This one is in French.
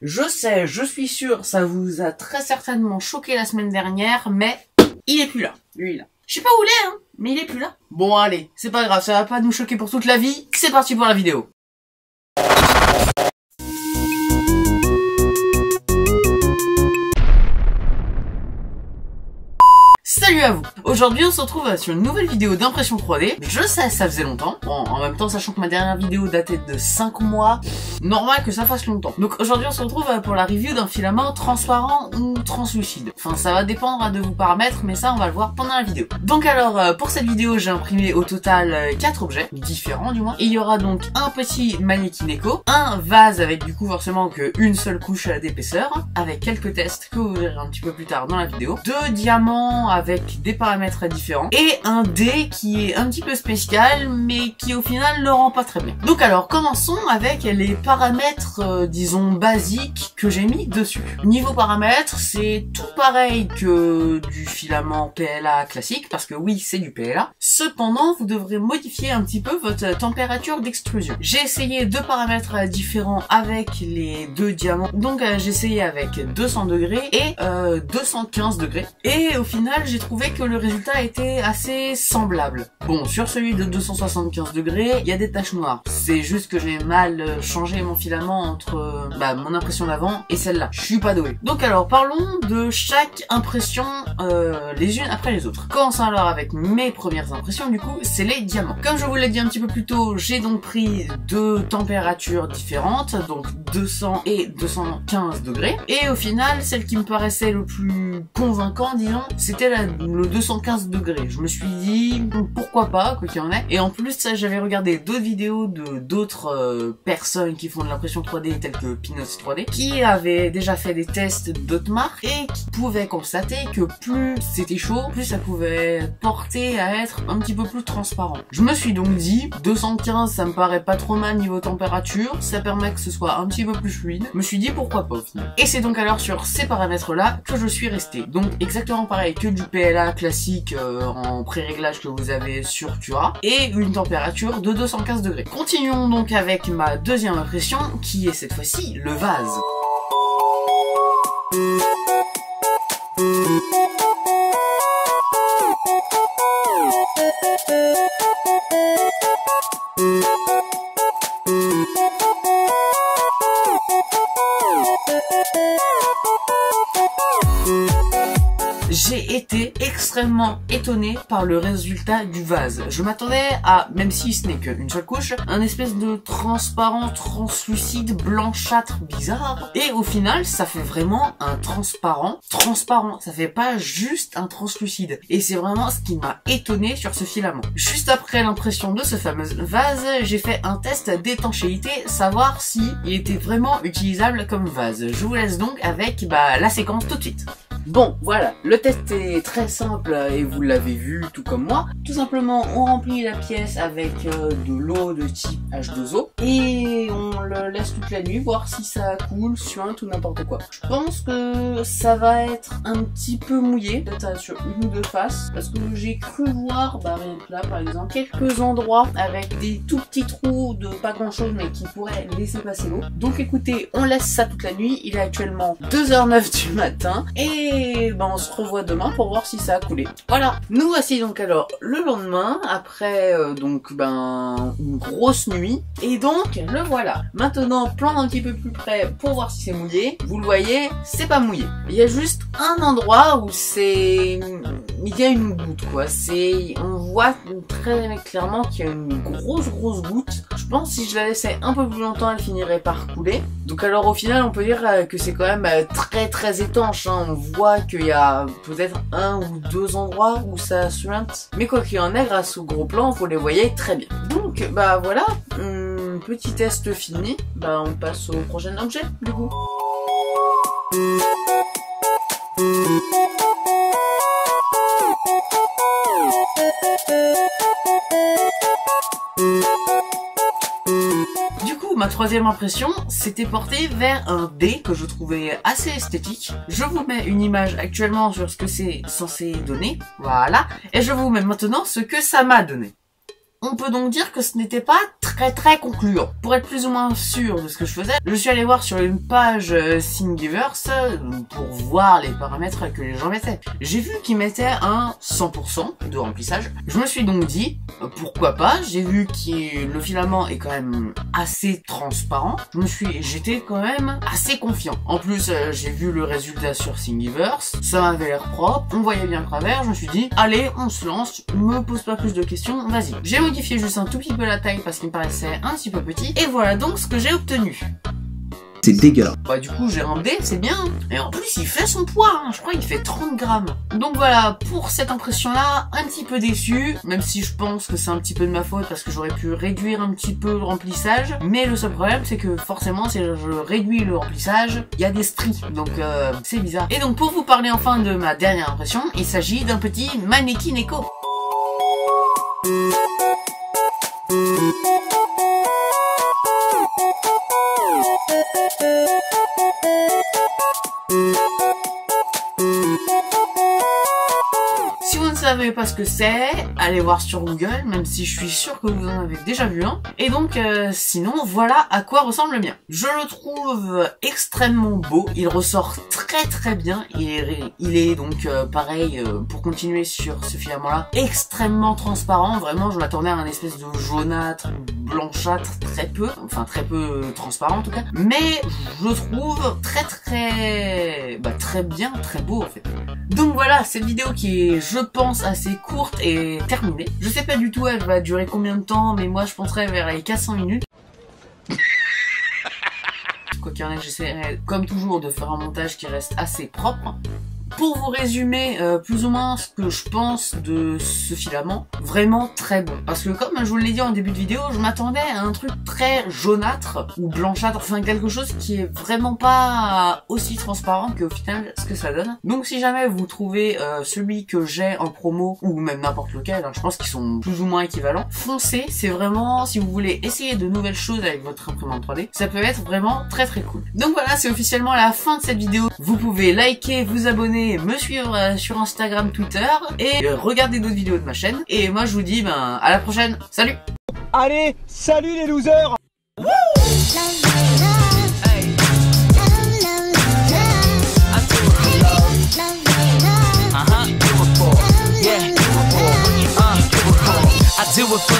Je sais, je suis sûre, ça vous a très certainement choqué la semaine dernière, mais il est plus là, lui là. Je sais pas où il est, hein, mais il est plus là. Bon allez, c'est pas grave, ça va pas nous choquer pour toute la vie, c'est parti pour la vidéo. Salut à vous. Aujourd'hui on se retrouve sur une nouvelle vidéo d'impression 3D. Je sais, ça faisait longtemps. Bon, en même temps, sachant que ma dernière vidéo datait de 5 mois, normal que ça fasse longtemps. Donc aujourd'hui on se retrouve pour la review d'un filament transparent ou translucide. Enfin ça va dépendre de vos paramètres, mais ça on va le voir pendant la vidéo. Donc alors pour cette vidéo j'ai imprimé au total 4 objets, différents du moins. Et il y aura donc un petit mannequin éco, un vase avec du coup forcément qu'une seule couche d'épaisseur, avec quelques tests que vous verrez un petit peu plus tard dans la vidéo, 2 diamants avec des paramètres différents et un dé qui est un petit peu spécial mais qui au final le rend pas très bien. Donc alors commençons avec les paramètres disons basiques que j'ai mis dessus. Niveau paramètres c'est tout pareil que du filament PLA classique parce que oui c'est du PLA. Cependant vous devrez modifier un petit peu votre température d'extrusion. J'ai essayé 2 paramètres différents avec les 2 diamants. Donc j'ai essayé avec 200 degrés et 215 degrés et au final j'ai trouvé que le résultat était assez semblable. Bon, sur celui de 275 degrés, il y a des taches noires. C'est juste que j'ai mal changé mon filament entre mon impression d'avant et celle-là. Je suis pas doué. Donc alors, parlons de chaque impression les unes après les autres. Commençons alors avec mes premières impressions, du coup, c'est les diamants. Comme je vous l'ai dit un petit peu plus tôt, j'ai donc pris 2 températures différentes, donc 200 et 215 degrés. Et au final, celle qui me paraissait le plus convaincant, disons, c'était le 215 degrés. Je me suis dit pourquoi pas, quoi qu'il en ait. Et en plus ça, j'avais regardé d'autres vidéos de d'autres personnes qui font de l'impression 3D telles que Peanuts 3D qui avaient déjà fait des tests d'autres marques et qui pouvaient constater que plus c'était chaud, plus ça pouvait porter à être un petit peu plus transparent. Je me suis donc dit 215 ça me paraît pas trop mal niveau température, ça permet que ce soit un petit peu plus fluide. Je me suis dit pourquoi pas au final. Et c'est donc alors sur ces paramètres là que je suis resté. Donc exactement pareil que du PLA classique en pré-réglage que vous avez sur Cura et une température de 215 degrés. Continuons donc avec ma deuxième impression qui est cette fois-ci le vase. J'ai été extrêmement étonné par le résultat du vase. Je m'attendais à, même si ce n'est qu'une seule couche, un espèce de transparent, translucide, blanchâtre bizarre. Et au final, ça fait vraiment un transparent. Ça fait pas juste un translucide. Et c'est vraiment ce qui m'a étonné sur ce filament. Juste après l'impression de ce fameux vase, j'ai fait un test d'étanchéité, savoir si il était vraiment utilisable comme vase. Je vous laisse donc avec la séquence tout de suite. Bon, voilà, le test est très simple et vous l'avez vu tout comme moi. Tout simplement, on remplit la pièce avec de l'eau de type H2O et on le laisse toute la nuit voir si ça coule, suinte ou n'importe quoi. Je pense que ça va être un petit peu mouillé, peut-être sur une ou deux faces, parce que j'ai cru voir, rien que là par exemple, quelques endroits avec des tout petits trous de pas grand chose mais qui pourraient laisser passer l'eau. Donc écoutez, on laisse ça toute la nuit, il est actuellement 2h09 du matin et on se revoit demain pour voir si ça a coulé. Voilà, nous voici donc alors le lendemain, après une grosse nuit, et donc le voilà. Maintenant, plan un petit peu plus près pour voir si c'est mouillé. Vous le voyez, c'est pas mouillé. Il y a juste un endroit où il y a une goutte quoi. On voit très clairement qu'il y a une grosse goutte. Je pense que si je la laissais un peu plus longtemps, elle finirait par couler. Donc alors au final, on peut dire que c'est quand même très étanche. Hein. On voit qu'il y a peut-être 1 ou 2 endroits où ça suinte. Mais quoi qu'il en ait, grâce au gros plan, vous les voyez très bien. Donc voilà, petit test fini. On passe au prochain objet du coup. Du coup, ma troisième impression, c'était porté vers un dé que je trouvais assez esthétique. Je vous mets une image actuellement sur ce que c'est censé donner, voilà, et je vous mets maintenant ce que ça m'a donné. On peut donc dire que ce n'était pas très concluant. Pour être plus ou moins sûr de ce que je faisais, je suis allé voir sur une page Thingiverse pour voir les paramètres que les gens mettaient. J'ai vu qu'ils mettaient un 100% de remplissage. Je me suis donc dit, pourquoi pas, j'ai vu que le filament est quand même assez transparent. J'étais quand même assez confiant. En plus, j'ai vu le résultat sur Thingiverse, ça m'avait l'air propre, on voyait bien le travers, je me suis dit, allez, on se lance, me pose pas plus de questions, vas-y. J'ai modifié juste un tout petit peu la taille parce qu'il me paraissait un petit peu petit, et voilà donc ce que j'ai obtenu. C'est dégueulasse. Bah du coup j'ai un D, c'est bien. Et en plus il fait son poids, hein. Je crois qu'il fait 30 grammes. Donc voilà, pour cette impression là, un petit peu déçu. Même si je pense que c'est un petit peu de ma faute parce que j'aurais pu réduire un petit peu le remplissage. Mais le seul problème c'est que forcément si je réduis le remplissage, il y a des stries. Donc c'est bizarre. Et donc pour vous parler enfin de ma dernière impression, il s'agit d'un petit Mannequin Echo. Si vous ne savez pas ce que c'est, allez voir sur Google, même si je suis sûre que vous en avez déjà vu un. Et donc, sinon, voilà à quoi ressemble le mien. Je le trouve extrêmement beau, il ressort très bien, il est donc pareil, pour continuer sur ce filament-là, extrêmement transparent, vraiment je m'attendais à un espèce de jaunâtre, blanchâtre, très peu transparent en tout cas, mais je le trouve très bien, très beau en fait. Donc voilà, cette vidéo qui est, je pense, assez courte et terminée. Je sais pas du tout elle va durer combien de temps, mais moi je penserais vers les 400 minutes. Quoi qu'il y en ait, j'essaierai comme toujours de faire un montage qui reste assez propre. Pour vous résumer plus ou moins ce que je pense de ce filament, vraiment très bon. Parce que comme je vous l'ai dit en début de vidéo, je m'attendais à un truc très jaunâtre ou blanchâtre, enfin quelque chose qui est vraiment pas aussi transparent qu'au final ce que ça donne. Donc si jamais vous trouvez celui que j'ai en promo, ou même n'importe lequel, hein, je pense qu'ils sont plus ou moins équivalents, foncez, c'est vraiment, si vous voulez essayer de nouvelles choses avec votre imprimante 3D, ça peut être vraiment très cool. Donc voilà, c'est officiellement la fin de cette vidéo. Vous pouvez liker, vous abonner, me suivre sur Instagram, Twitter et regarder d'autres vidéos de ma chaîne. Et moi je vous dis à la prochaine, salut. Allez, salut les losers. I do it for